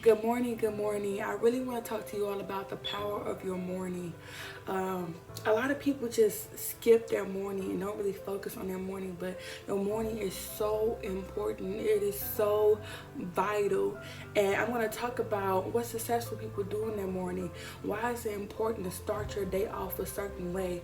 Good morning, good morning. I really want to talk to you all about the power of your morning. A lot of people just skip their morning and don't really focus on their morning, but your morning is so important. It is so vital. And I'm going to talk about what successful people do in their morning. Why is it important to start your day off a certain way?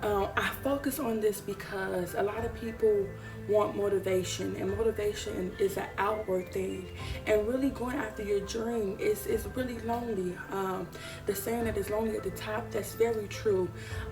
I focus on this because a lot of people want motivation, and motivation is an outward thing, and really going after your dream is really lonely. The saying that is lonely at the top, that's very true.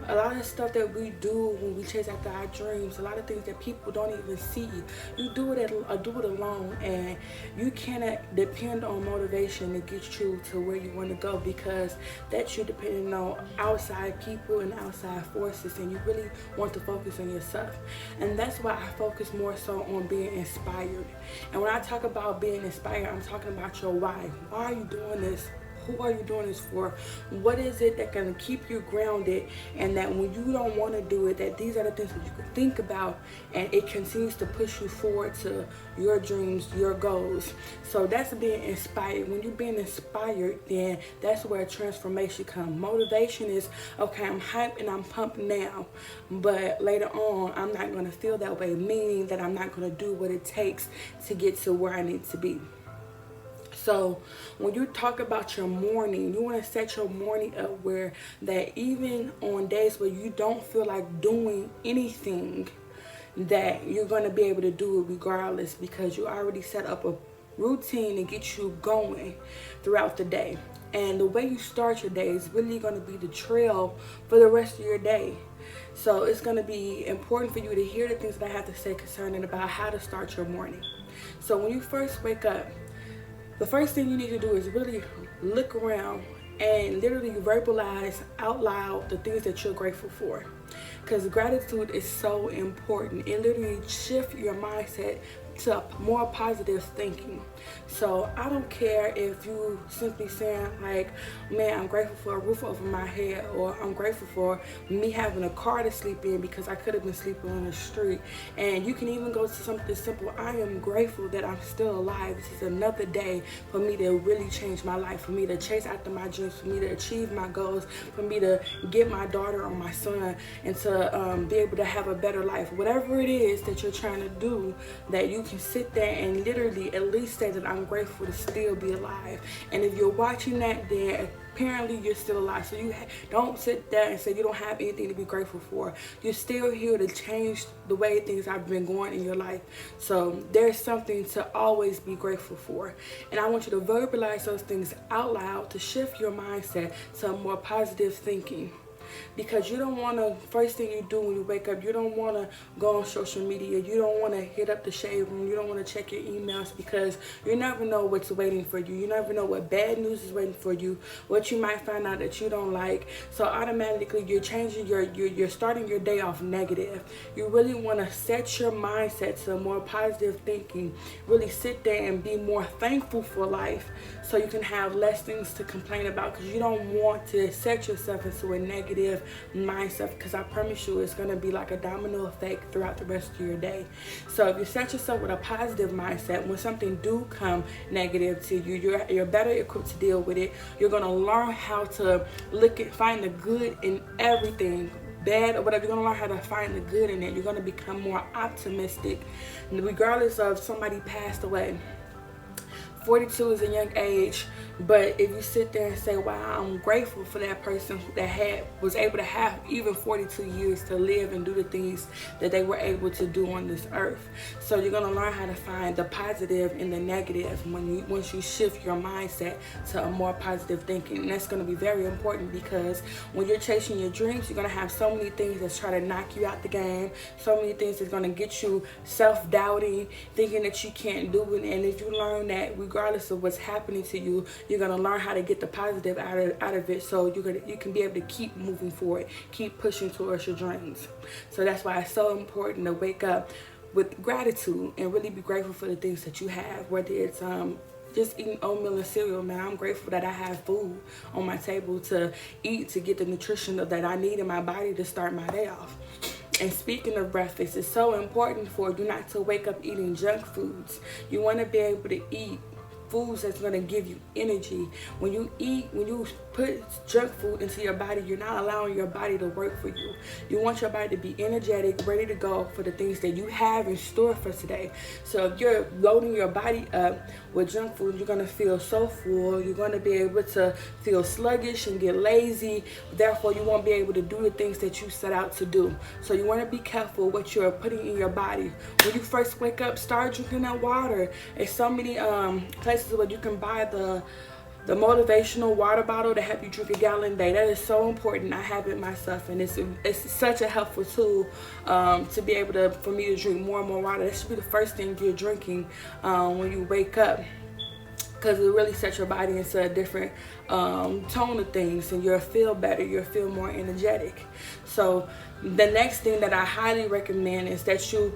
A lot of stuff that we do when we chase after our dreams, a lot of things that people don't even see, you do it alone, and you cannot depend on motivation to get you to where you want to go, because that you're depending on outside people and outside forces, and you really want to focus on yourself. And that's why I focus more so on being inspired. And when I talk about being inspired, I'm talking about your why. Why are you doing this? Who are you doing this for? What is it that can keep you grounded, and that when you don't want to do it, that these are the things that you can think about, and it continues to push you forward to your dreams, your goals. So that's being inspired. When you're being inspired, then that's where transformation comes. Motivation is, okay, I'm hyped and I'm pumped now, but later on I'm not going to feel that way, meaning that I'm not going to do what it takes to get to where I need to be. So when you talk about your morning, you want to set your morning up where that even on days where you don't feel like doing anything, that you're going to be able to do it regardless, because you already set up a routine to get you going throughout the day. And the way you start your day is really going to be the trail for the rest of your day. So it's going to be important for you to hear the things that I have to say concerning about how to start your morning. So when you first wake up, the first thing you need to do is really look around and literally verbalize out loud the things that you're grateful for. Because gratitude is so important. It literally shifts your mindset to more positive thinking. So I don't care if you simply saying like, man, I'm grateful for a roof over my head, or I'm grateful for me having a car to sleep in because I could have been sleeping on the street. And you can even go to something simple. I am grateful that I'm still alive. This is another day for me to really change my life, for me to chase after my dreams, for me to achieve my goals, for me to get my daughter or my son, and to be able to have a better life. Whatever it is that you're trying to do, that you can sit there and literally at least say that I'm grateful to still be alive. And if you're watching that, then apparently you're still alive. So you don't sit there and say you don't have anything to be grateful for. You're still here to change the way things have been going in your life. So there's something to always be grateful for. And I want you to verbalize those things out loud to shift your mindset to more positive thinking. Because you don't want to, first thing you do when you wake up, you don't want to go on social media, you don't want to hit up the shade room, you don't want to check your emails, because you never know what's waiting for you. You never know what bad news is waiting for you, what you might find out that you don't like. So automatically you're changing you're starting your day off negative. You really want to set your mindset to more positive thinking. Really sit there and be more thankful for life, so you can have less things to complain about, because you don't want to set yourself into a negative mindset, because I promise you it's going to be like a domino effect throughout the rest of your day. So if you set yourself with a positive mindset, when something do come negative to you, you're better equipped to deal with it. You're going to learn how to find the good in everything, bad or whatever. You're going to learn how to find the good in it. You're going to become more optimistic, regardless of somebody passed away. 42 is a young age, but if you sit there and say, wow, I'm grateful for that person that was able to have even 42 years to live and do the things that they were able to do on this earth. So you're going to learn how to find the positive in the negative once you shift your mindset to a more positive thinking. And that's going to be very important, because when you're chasing your dreams, you're going to have so many things that's trying to knock you out the game, so many things that's going to get you self-doubting, thinking that you can't do it. And if you learn that regardless of what's happening to you, you're going to learn how to get the positive out of it, so you can be able to keep moving forward, keep pushing towards your dreams. So that's why it's so important to wake up with gratitude and really be grateful for the things that you have, whether it's just eating oatmeal and cereal. Man, I'm grateful that I have food on my table to eat, to get the nutrition that I need in my body to start my day off. And speaking of breakfast, it's so important for you not to wake up eating junk foods. You want to be able to eat foods that's going to give you energy. When you put junk food into your body, you're not allowing your body to work for you. You want your body to be energetic, ready to go for the things that you have in store for today. So if you're loading your body up with junk food, you're going to feel so full. You're going to be able to feel sluggish and get lazy. Therefore, you won't be able to do the things that you set out to do. So you want to be careful what you're putting in your body. When you first wake up, start drinking that water. There's so many places where you can buy the motivational water bottle to help you drink a gallon a day. That is so important. I have it myself, and it's such a helpful tool to be able to, for me to drink more and more water. That should be the first thing you're drinking when you wake up, because it really sets your body into a different tone of things, and you'll feel better, you'll feel more energetic. So the next thing that I highly recommend is that you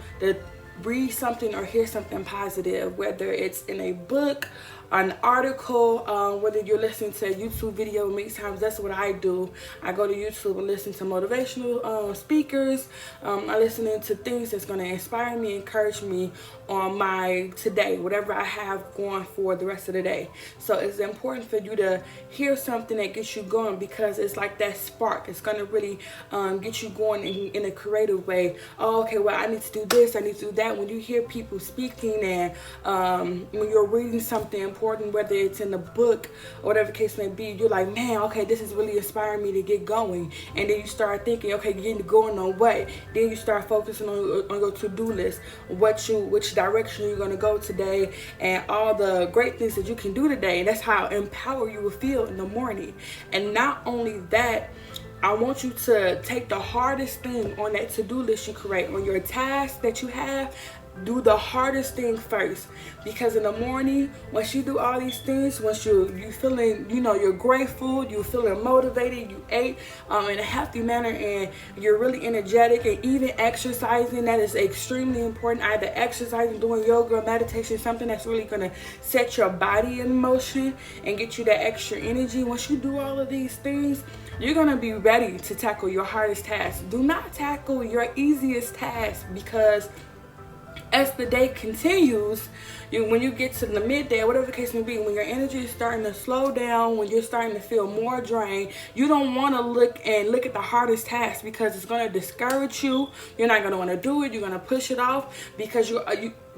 read something or hear something positive, whether it's in a book, an article, whether you're listening to a YouTube video. Many times that's what I do. I go to YouTube and listen to motivational speakers. I'm listening to things that's going to inspire me, encourage me on my today, whatever I have going for the rest of the day. So it's important for you to hear something that gets you going, because it's like that spark. It's going to really get you going in a creative way. Oh, okay, well, I need to do this, I need to do that. When you hear people speaking, and when you're reading something important, whether it's in a book or whatever the case may be, you're like, man, okay, this is really inspiring me to get going. And then you start thinking, okay, getting going on what? Then you start focusing on your to-do list, which direction you're going to go today, and all the great things that you can do today. And that's how empowered you will feel in the morning. And not only that, I want you to take the hardest thing on that to-do list you create, on your task that you have. Do the hardest thing first, because in the morning, once you do all these things, once you feeling, you're grateful, you're feeling motivated, you ate in a healthy manner, and you're really energetic, and even exercising, that is extremely important. Either exercising, doing yoga, meditation, something that's really going to set your body in motion and get you that extra energy. Once you do all of these things, you're going to be ready to tackle your hardest task. Do not tackle your easiest task, because as the day continues, when you get to the midday, whatever the case may be, when your energy is starting to slow down, when you're starting to feel more drained, you don't want to look at the hardest task, because it's going to discourage you. You're not going to want to do it. You're going to push it off, because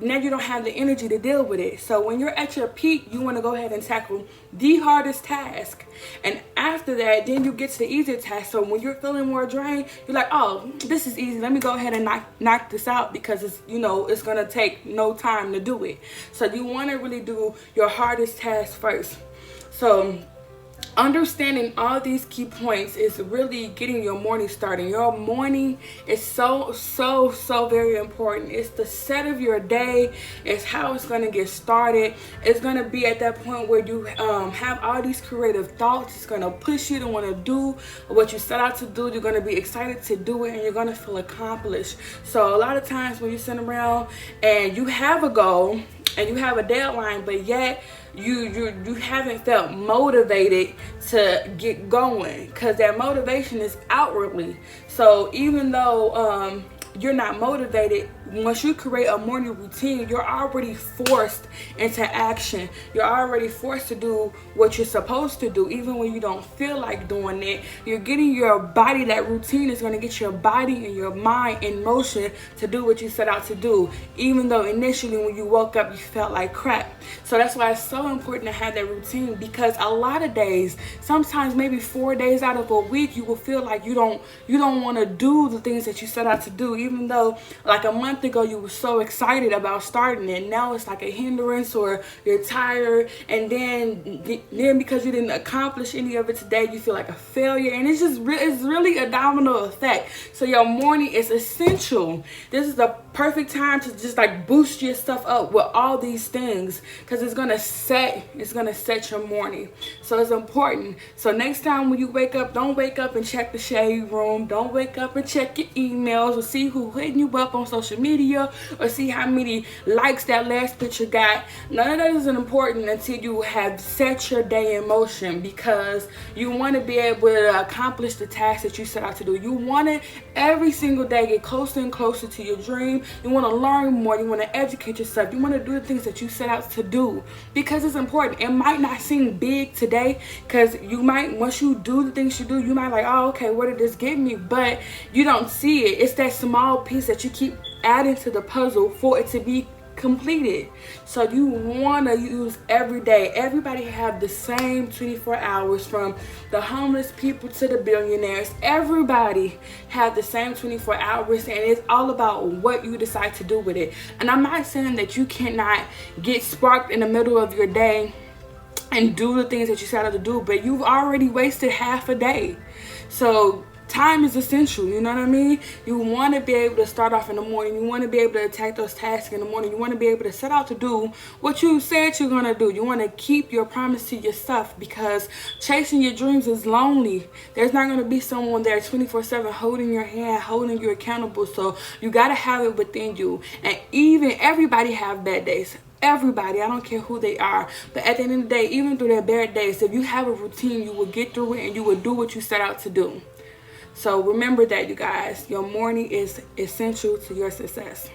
now you don't have the energy to deal with it. So when you're at your peak, you want to go ahead and tackle the hardest task. And after that, then you get to the easier task. So when you're feeling more drained, you're like, oh, this is easy. Let me go ahead and knock this out, because it's going to take no time to do it. So you want to really do your hardest task first. So understanding all these key points is really getting your morning started. Your morning is so very important. It's the set of your day. It's how it's going to get started. It's going to be at that point where you have all these creative thoughts. It's going to push you to want to do what you set out to do. You're going to be excited to do it, and you're going to feel accomplished. So a lot of times when you sit around and you have a goal and you have a deadline, but yet you haven't felt motivated to get going, because that motivation is outwardly. So even though you're not motivated, once you create a morning routine, you're already forced into action. You're already forced to do what you're supposed to do, even when you don't feel like doing it. You're getting your body, that routine is going to get your body and your mind in motion to do what you set out to do, even though initially when you woke up you felt like crap. So that's why it's so important to have that routine, because a lot of days, sometimes maybe 4 days out of a week, you will feel like you don't want to do the things that you set out to do, even though like a month ago you were so excited about starting it. Now it's like a hindrance, or you're tired, and then because you didn't accomplish any of it today, you feel like a failure, and it's really a domino effect. So your morning is essential. This is the perfect time to just like boost your stuff up with all these things, because it's gonna set your morning. So it's important. So next time when you wake up, don't wake up and check the shade room. Don't wake up and check your emails or see who hitting you up on social media, or see how many likes that last picture got. None of that is important until you have set your day in motion, because you want to be able to accomplish the task that you set out to do. You want to every single day get closer and closer to your dream. You want to learn more. You want to educate yourself. You want to do the things that you set out to do because it's important. It might not seem big today because you might, once you do the things you do, you might like, oh, okay, what did this give me? But you don't see it. It's that small piece that you keep adding to the puzzle for it to be completed. So you want to use every day. Everybody have the same 24 hours, from the homeless people to the billionaires. Everybody have the same 24 hours, and it's all about what you decide to do with it. And I'm not saying that you cannot get sparked in the middle of your day and do the things that you set out to do, but you've already wasted half a day. So time is essential, you know what I mean? You want to be able to start off in the morning. You want to be able to attack those tasks in the morning. You want to be able to set out to do what you said you're going to do. You want to keep your promise to yourself, because chasing your dreams is lonely. There's not going to be someone there 24/7 holding your hand, holding you accountable. So you got to have it within you. And even everybody have bad days. Everybody, I don't care who they are, but at the end of the day, even through their bad days, if you have a routine, you will get through it and you will do what you set out to do. So remember that, you guys, your morning is essential to your success.